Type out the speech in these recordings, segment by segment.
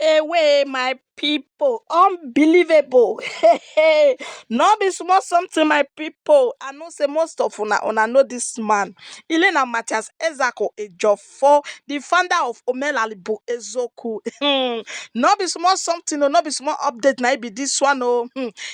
away, my people. Unbelievable. Not be small something, my people. I know say most of una know this man. Elena Mathias Ezeaku Ejofo, the founder of Omelalibu Ezeaku. Not be small something, no, not be small update. Now be this one. Oh,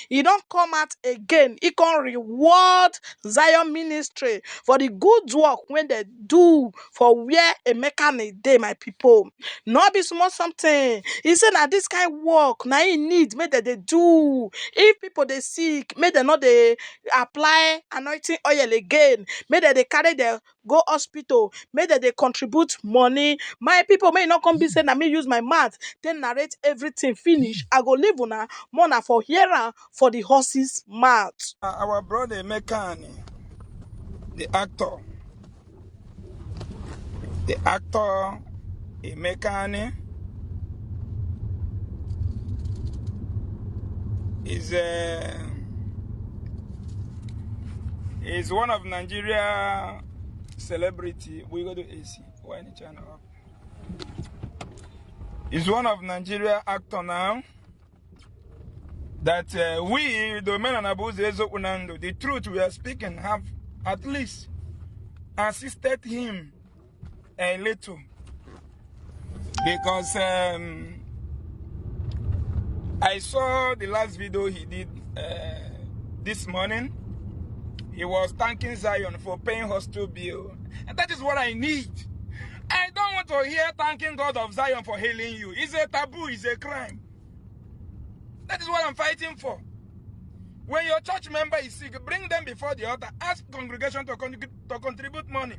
he don't come out again. He can reward Zion Ministry for the good work when they do for where Emeka dey, my people. No be small something. He say na this kind work na he need make dem dey do. If people dey sick, make dem no dey apply anointing oil again. Make dem dey carry dem go hospital. Make dem dey contribute money. My people, may not come be say na me use my mouth then narrate everything finish. I go leave una more na for here am for the horse's mouth. Our brother Emeka, the actor Emeka is one of Nigeria celebrity. We go to AC. Why any channel? He's one of Nigeria actor now. That we, the men and Abu Zezo, the truth we are speaking, have at least assisted him a little. Because I saw the last video he did this morning. He was thanking Zion for paying hospital bill. And that is what I need. I don't want to hear thanking God of Zion for healing you. It's a taboo, it's a crime. That is what I'm fighting for. When your church member is sick, bring them before the altar. Ask congregation to contribute money.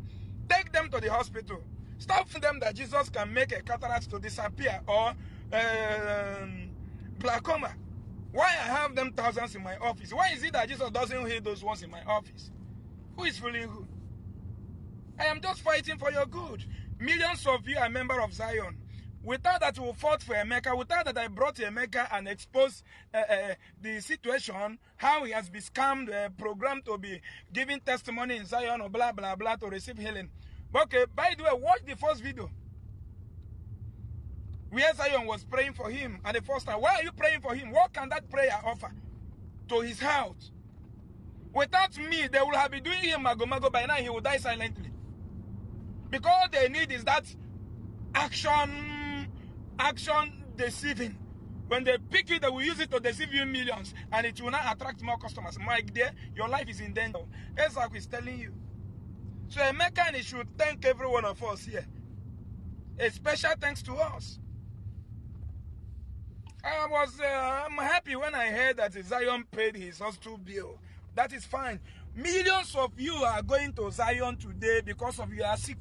Take them to the hospital. Stop for them that Jesus can make a cataract to disappear or glaucoma. Why I have them thousands in my office? Why is it that Jesus doesn't heal those ones in my office? Who is fooling who? I am just fighting for your good. Millions of you are members of Zion. Without that, we fought for Emeka. Without that, I brought Emeka and exposed the situation, how he has been scammed, programmed to be giving testimony in Zion or blah, blah, blah to receive healing. Okay, by the way, watch the first video. Where Zion was praying for him at the first time. Why are you praying for him? What can that prayer offer to his health? Without me, they will have been doing him mago by now. He will die silently. Because all they need is that action deceiving. When they pick you, they will use it to deceive you millions, and it will not attract more customers. My dear, your life is in danger. Ezeaku is telling you. So Emeka should thank every one of us here. A special thanks to us. I'm happy when I heard that Zion paid his hospital bill. That is fine. Millions of you are going to Zion today because of you are sick.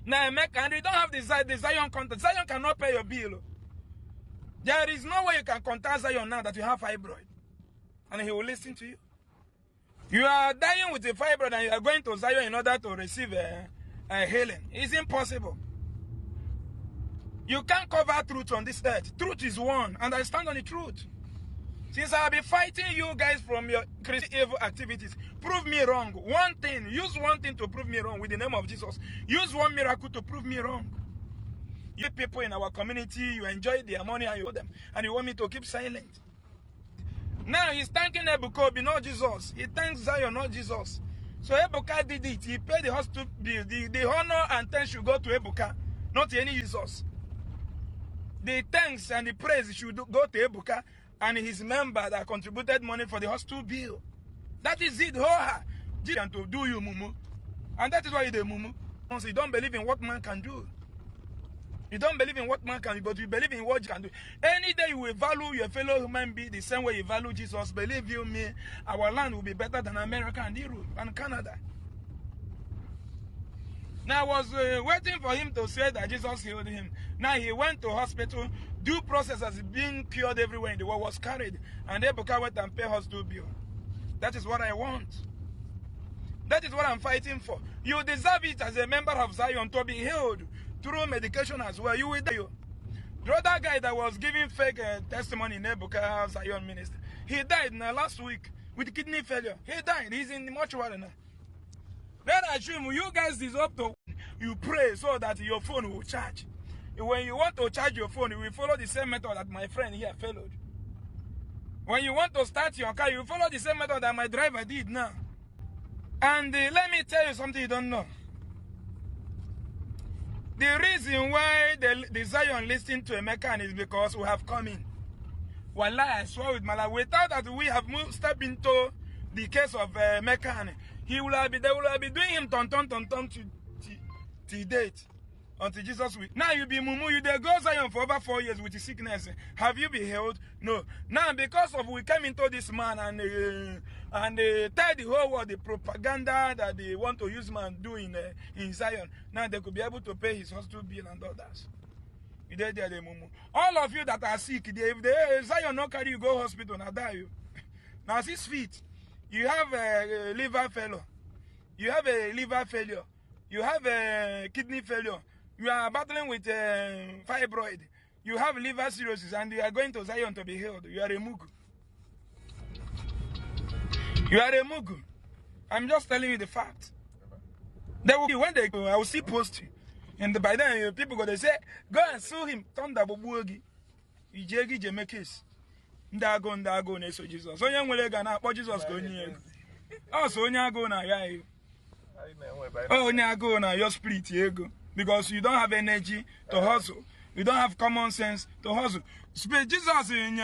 Now, Emeka, and you don't have the Zion contact. Zion cannot pay your bill. There is no way you can contact Zion now that you have fibroid. And he will listen to you. You are dying with a fibroid and you are going to Zion in order to receive a healing. It's impossible. You can't cover truth on this earth. Truth is one, and I stand on the truth. Since I'll be fighting you guys from your Christian evil activities, prove me wrong. One thing, use one thing to prove me wrong with the name of Jesus. Use one miracle to prove me wrong. You people in our community, you enjoy their money and you owe them, and you want me to keep silent. Now he's thanking Ebuka, not Jesus. He thanks Zion, not Jesus. So Ebuka did it. He paid the hospital bill. The honor and thanks should go to Ebuka, not to any Jesus. The thanks and the praise should go to Ebuka and his member that contributed money for the hospital bill. That is it. And to do you, mumu. And that is why you do mumu. You don't believe in what man can do. You don't believe in what man can do, but you believe in what you can do. Any day you will value your fellow human being the same way you value Jesus, believe you me, our land will be better than America and Europe and Canada. Now I was waiting for him to say that Jesus healed him. Now he went to hospital. Due process as being cured everywhere in the world was carried. And Ebuka went and paid hospital bill. That is what I want. That is what I'm fighting for. You deserve it as a member of Zion to be healed through medication as well. You will die. The other guy that was giving fake testimony in Ebuka Zion ministry, he died last week with kidney failure. He died. He's in the mortuary now. Then I assume you guys deserve to you pray so that your phone will charge. when you want to charge your phone, you will follow the same method that my friend here followed. When you want to start your car, you follow the same method that my driver did now. And let me tell you something you don't know. The reason why the Zion listened to Emeka is because we have come in. Wahala, I swear with my life, without that we have stepped into the case of Emeka, they will have been doing him ton to date. Until Jesus will. Now you be mumu, you dey go Zion for over 4 years with the sickness. Have you been healed? No. Now because of we came into this man and they tell the whole world the propaganda that they want to use man do in Zion. Now they could be able to pay his hospital bill and others. You dey there, the mumu. All of you that are sick, if Zion not carry you go hospital, now die you. Now 6 feet, you have a liver failure, you have a liver failure, you have a kidney failure. You are battling with fibroid. You have liver cirrhosis and you are going to Zion to be healed. You are a mugu. You are a mugu. I'm just telling you the fact. They will be when they go, I will see post you. And by then people go to say, go and sue him. Thunder Bobuogi. Ijegi Jemekis. Ndago neso Jesus. So young will gonna Jesus go near. Oh, so go na ya. Oh, go na your spirit ego. Because you don't have energy to hustle. You don't have common sense to hustle. Jesus in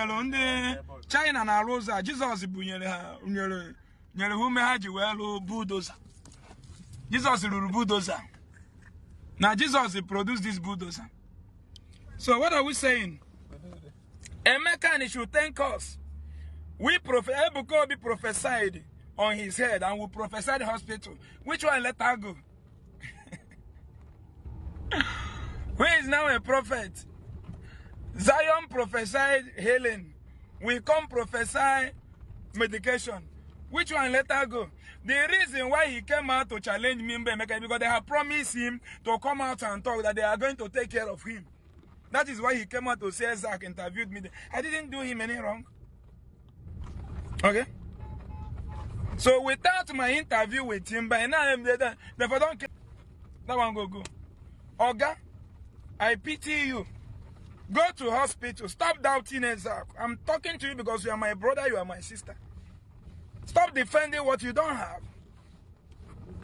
China na Rosa. Jesus bunyere hume haji welu bulldozer. Jesus bulldozer. Now Jesus produced this bulldozer. So what are we saying? Emeka should thank us. Ebuka be prophesied on his head and we prophesied the hospital. Which one let her go? Who is now a prophet? Zion prophesied healing. We come prophesy medication. Which one let her go? The reason why he came out to challenge me because they have promised him to come out and talk that they are going to take care of him. That is why he came out to say Ezeaku interviewed me. I didn't do him any wrong. Okay? So without my interview with him, by now, therefore don't care. That one go. Oga, I pity you. Go to hospital. Stop doubting Ezeaku. I'm talking to you because you are my brother, you are my sister. Stop defending what you don't have.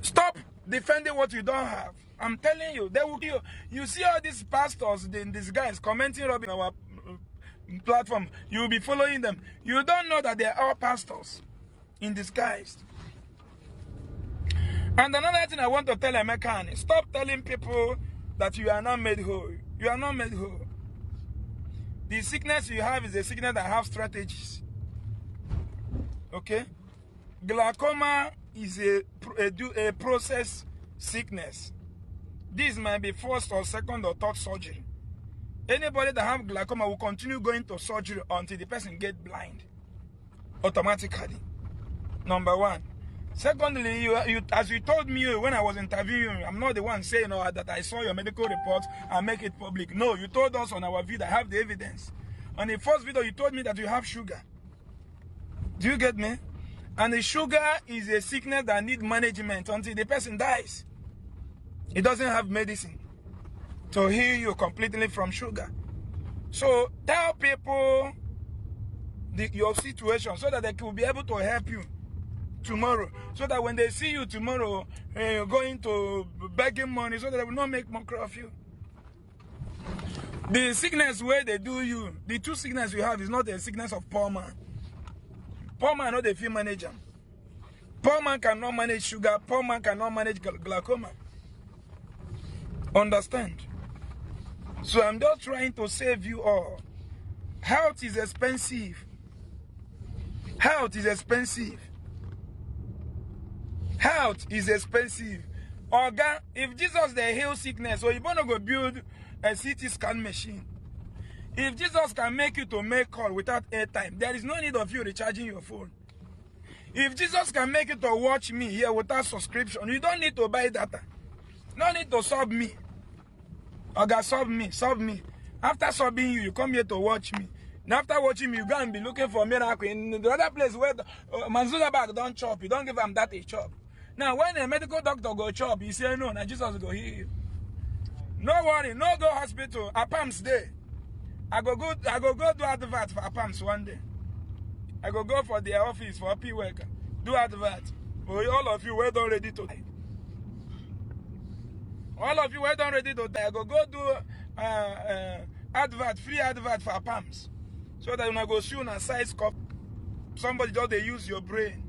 Stop defending what you don't have. I'm telling you, they will kill you. You see all these pastors, these guys commenting on our platform. You will be following them. You don't know that they are all pastors in disguise. And another thing I want to tell Emeka, stop telling people that you are not made whole. You are not made whole. The sickness you have is a sickness that has strategies. Okay? Glaucoma is a process sickness. This might be first or second or third surgery. Anybody that have glaucoma will continue going to surgery until the person gets blind. Automatically. Number one. Secondly, you as you told me when I was interviewing you, I'm not the one saying that I saw your medical report and make it public. No, you told us on our video, I have the evidence. On the first video, you told me that you have sugar. Do you get me? And the sugar is a sickness that needs management until the person dies. It doesn't have medicine to heal you completely from sugar. So tell people your situation so that they will be able to help you tomorrow. So that when they see you tomorrow, you're going to begging money so that they will not make mockery of you. The sickness where they do you, the two sickness you have is not a sickness of poor man. Poor man not a field manager. Poor man cannot manage sugar. Poor man cannot manage glaucoma. Understand? So I'm just trying to save you all. Health is expensive. Health is expensive. Health is expensive. Oga, if Jesus they heal sickness, so you want to go build a CT scan machine. If Jesus can make you to make call without airtime, there is no need of you recharging your phone. If Jesus can make you to watch me here without subscription, you don't need to buy data. No need to sub me. Oga, sub me. After subbing you, you come here to watch me. And after watching me, you go and be looking for miracle in the other place where Manzula bag don't chop. You don't give them that a chop. Now, when a medical doctor go chop, he say no, now Jesus go heal you. No worry, no go hospital. APAMS day. I go do advert for APAMS one day. I go for their office for P worker. Do advert. Oh, all of you were done ready to die. All of you were done ready to die. I go do advert, free advert for APAMS. So that when I go soon a size cup, somebody just they use your brain.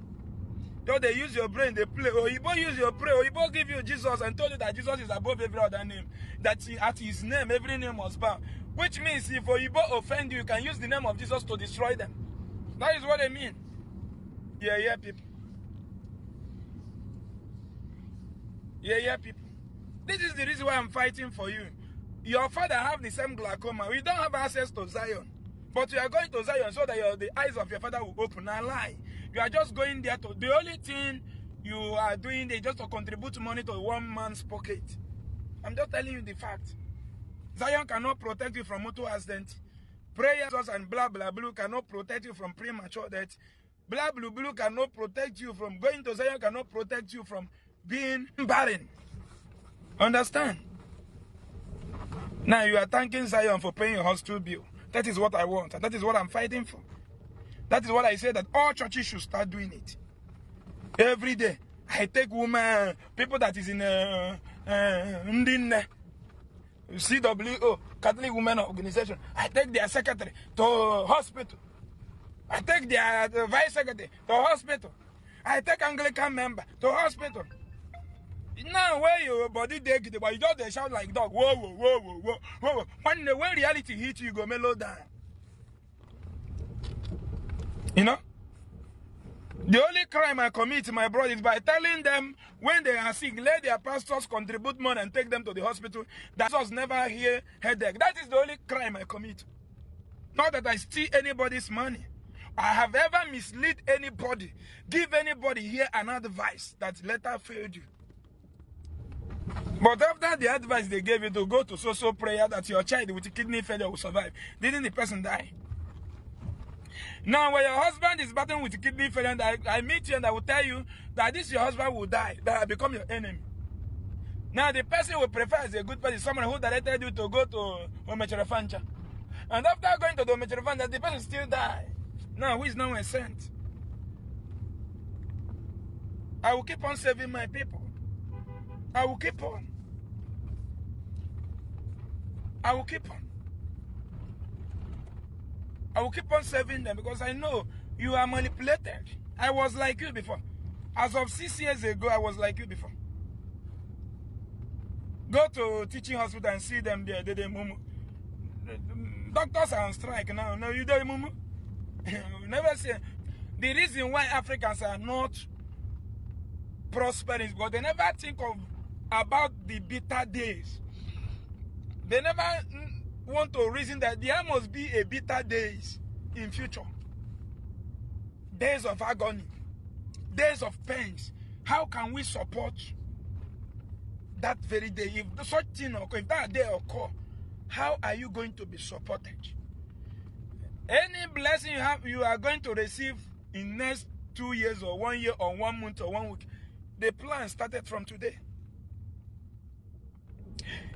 Just they use your brain, they play. Oh, Igbo use your brain. Oh, Igbo give you Jesus and told you that Jesus is above every other name. That at his name, every name must bow. Which means if Igbo offend you, you can use the name of Jesus to destroy them. That is what they mean. Yeah, people. Yeah, people. This is the reason why I'm fighting for you. Your father have the same glaucoma. We don't have access to Zion. But you are going to Zion so that the eyes of your father will open. Now lie. You are just going there to... The only thing you are doing there is just to contribute money to one man's pocket. I'm just telling you the fact. Zion cannot protect you from motor accident. Prayers and blah blah blue cannot protect you from premature death. Blah blue blue cannot protect you from going to Zion, cannot protect you from being barren. Understand? Now you are thanking Zion for paying your hospital bill. That is what I want, and that is what I'm fighting for. That is what I say that all churches should start doing it. Every day, I take women, people that is in Ndinne, CWO, Catholic Women Organization. I take their secretary to hospital. I take their vice secretary to hospital. I take Anglican member to hospital. Now where your body dig, but you just shout like dog. Whoa, whoa, whoa, whoa, whoa, whoa. When reality hits you, go mellow down. You know? The only crime I commit, my brother, is by telling them when they are sick, let their pastors contribute money and take them to the hospital. That was never hear headache. That is the only crime I commit. Not that I steal anybody's money. I have ever misled anybody, give anybody here an advice that later failed you. But after the advice they gave you to go to social prayer that your child with kidney failure will survive, didn't the person die? Now, when your husband is battling with kidney failure, and I meet you and I will tell you that this your husband will die, that I become your enemy. Now, the person will prefer as a good person, someone who directed you to go to Omecherefancha. And after going to the Omecherefancha, the person still die. Now, who is now a saint? I will keep on saving my people. I will keep on. I will keep on. I will keep on serving them because I know you are manipulated. I was like you before. As of 6 years ago, I was like you before. Go to teaching hospital and see them there. They mumu. Doctors are on strike now. No, you don't mumu. Never say. The reason why Africans are not prospering is because they never think about the bitter days. They never want to reason that there must be a bitter days in future. Days of agony, days of pains. How can we support that very day? If such thing occur, if that day occur, how are you going to be supported? Any blessing you are going to receive in next 2 years or 1 year or 1 month or 1 week, the plan started from today.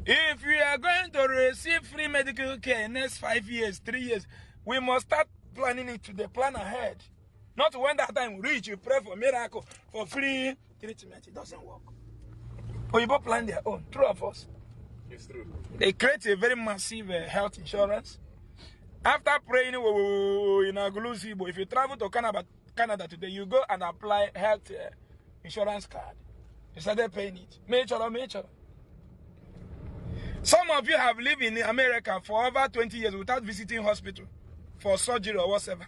If we are going to receive free medical care in next 5 years, 3 years, we must start planning it today, plan ahead. Not when that time reach, you pray for miracle, for free treatment. It doesn't work. People plan their own. True of us. It's true. They create a very massive health insurance. After praying in Agulusibo, if you travel to Canada today, you go and apply health insurance card. You started paying it. Major. Some of you have lived in America for over 20 years without visiting hospital for surgery or whatever.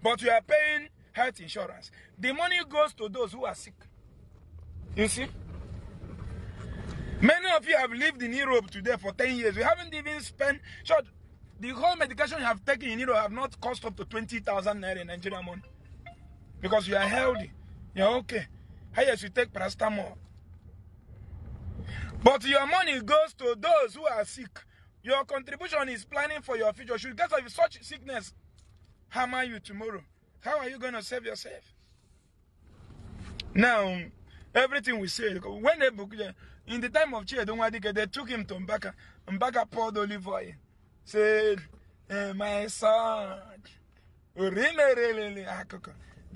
But you are paying health insurance. The money goes to those who are sick. You see? Many of you have lived in Europe today for 10 years. You haven't even spent... the whole medication you have taken in Europe have not cost up to 20,000 naira in Nigerian money. Because you are healthy. You are okay. Yes, you take paracetamol. But your money goes to those who are sick. Your contribution is planning for your future. Should get if such sickness hammer you tomorrow, how are you going to save yourself? Now, Everything we say. When they book, in the time of Chidonwadike, they took him to Mbaka. Mbaka poured olive oil. Said, my son, they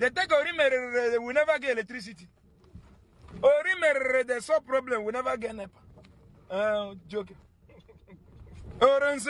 take Orime, they will never get electricity. Orime, there's no problem, we never get NEPA. Joking. There's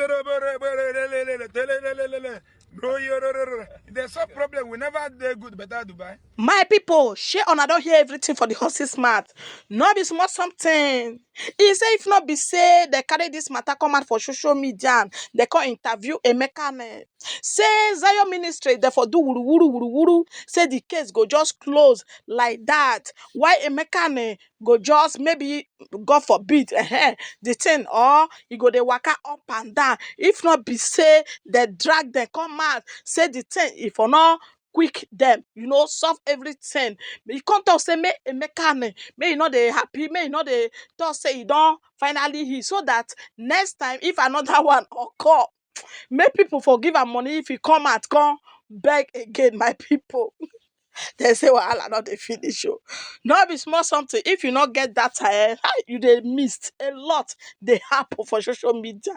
no problem, we never do good, better Dubai. My people, share on I don't hear everything for the horse's mouth. No be small something. He say if not be say they carry this matter come out for social media and they can interview Emeka. Say Zion ministry therefore do wuru wuru wuru wuru. Say the case go just close like that. Why Emeka go just maybe God forbid the thing or you go they waka up and down. If not be say they drag them come out. Say the thing if or not quick them, solve everything. But you can't talk say may Emeka may you know they happy, may you know they talk say you don't finally he so that next time if another one occur, may people forgive am money if you come out come beg again, my people. They say wahala not dey finish o. No be small something. If you not get that you dey missed a lot dey happen for social media.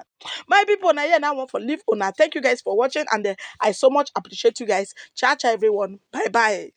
My people, na here now want for leave una. Thank you guys for watching and I so much appreciate you guys. Ciao ciao everyone. Bye bye.